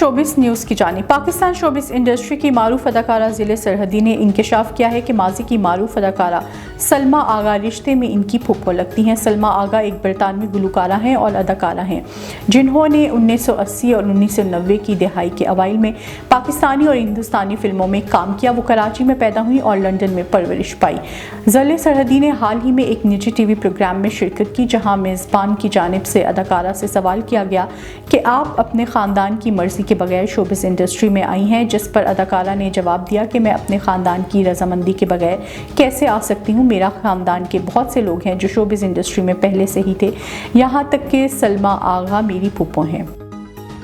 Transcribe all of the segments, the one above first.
Showbiz news की जानिब। Pakistan showbiz industry की मारूफ अदाकारा ज़िले सरहदी ने इंकशाफ किया है कि माजी की मारूफ अदाकारा सलमा आगा रिश्ते में इनकी फूफो लगती हैं। सलमा आगा एक बरतानवी गुलकारा हैं और अदाकारा हैं जिन्होंने 1980 और 1990 की दहाई के अवाइल में पाकिस्तानी और हिंदुस्तानी फिल्मों में काम किया। वो कराची में पैदा हुई और लंदन में परवरिश पाई। ज़िले सरहदी ने हाल ही में एक निजी टीवी प्रोग्राम में शिरकत की, जहां मेज़बान की जानिब से अदाकारा से सवाल किया गया कि आप अपने ख़ानदान की मर्ज़ी के बगैर शोबिस इंडस्ट्री में आई हैं, जिस पर अदाकारा ने जवाब दिया कि मैं अपने ख़ानदान की रजामंदी के बगैर कैसे आ सकती हूँ। मेरा ख़ानदान के बहुत से लोग हैं जो शोबिस इंडस्ट्री में पहले से ही थे, यहाँ तक कि सलमा आगा मेरी फूफो हैं।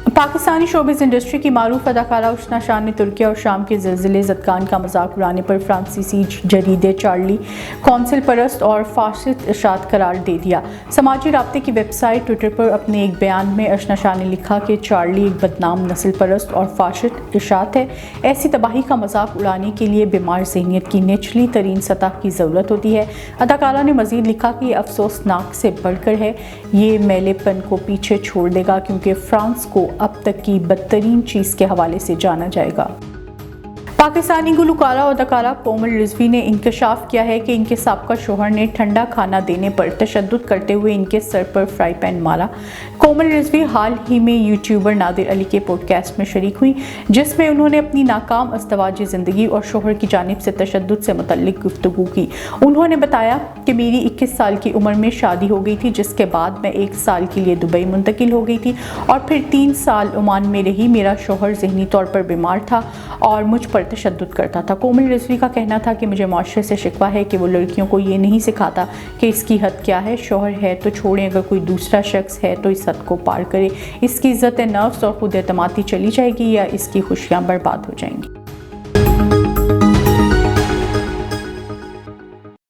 पाकिस्तानी शोबिस इंडस्ट्री की मारूफ अदाकारा उशना शाह ने तुर्की और शाम के ज़िलज़िले ज़दगान का मजाक उड़ाने पर फ्रांसीसी जरीदे चार्ली कौंसिल परस्त और फाशिस्ट इशात करार दे दिया। समाजी राब्ते की वेबसाइट ट्विटर पर अपने एक बयान में उशना शाह ने लिखा कि चार्ली एक बदनाम नस्ल परस्त और फाशिस्ट इशात है। ऐसी तबाही का मजाक उड़ाने के लिए बीमार ज़हनियत की निचली तरीन सतह की ज़रूरत होती है। अदाकारा ने मज़ीद लिखा कि ये अफसोसनाक से बढ़कर है, ये मैलेपन को पीछे छोड़ देगा क्योंकि फ्रांस को अब तक की बदतरीन चीज़ के हवाले से जाना जाएगा। पाकिस्तानी गुलकारा और अदाकारा कोमल रिजवी ने इंकशाफ किया है कि इनके साबका शोहर ने ठंडा खाना देने पर तशद्दुद करते हुए इनके सर पर फ्राई पैन मारा। कोमल रिजवी हाल ही में यूट्यूबर नादिर अली के पॉडकास्ट में शरीक हुई, जिसमें उन्होंने अपनी नाकाम अज़दवाजी ज़िंदगी और शोहर की जानिब से तशद्दुद से मुतल्लिक गुफ्तगू की। उन्होंने बताया कि मेरी 21 साल की उम्र में शादी हो गई थी, जिसके बाद मैं 1 साल के लिए दुबई मुंतकिल हो गई थी और फिर 3 साल ओमान में रही। मेरा शोहर ज़हनी तौर पर बीमार था और मुझ पर तशद्दुद करता था। कोमल रिजवी का कहना था कि मुझे माशरे से शिकवा है कि वो लड़कियों को ये नहीं सिखाता कि इसकी हद क्या है। शोहर है तो छोड़ें, अगर कोई दूसरा शख्स है तो इस हद को पार करे। इसकी इज्जत नफ्स और खुद एतमादी चली जाएगी या इसकी खुशियाँ बर्बाद हो जाएंगी।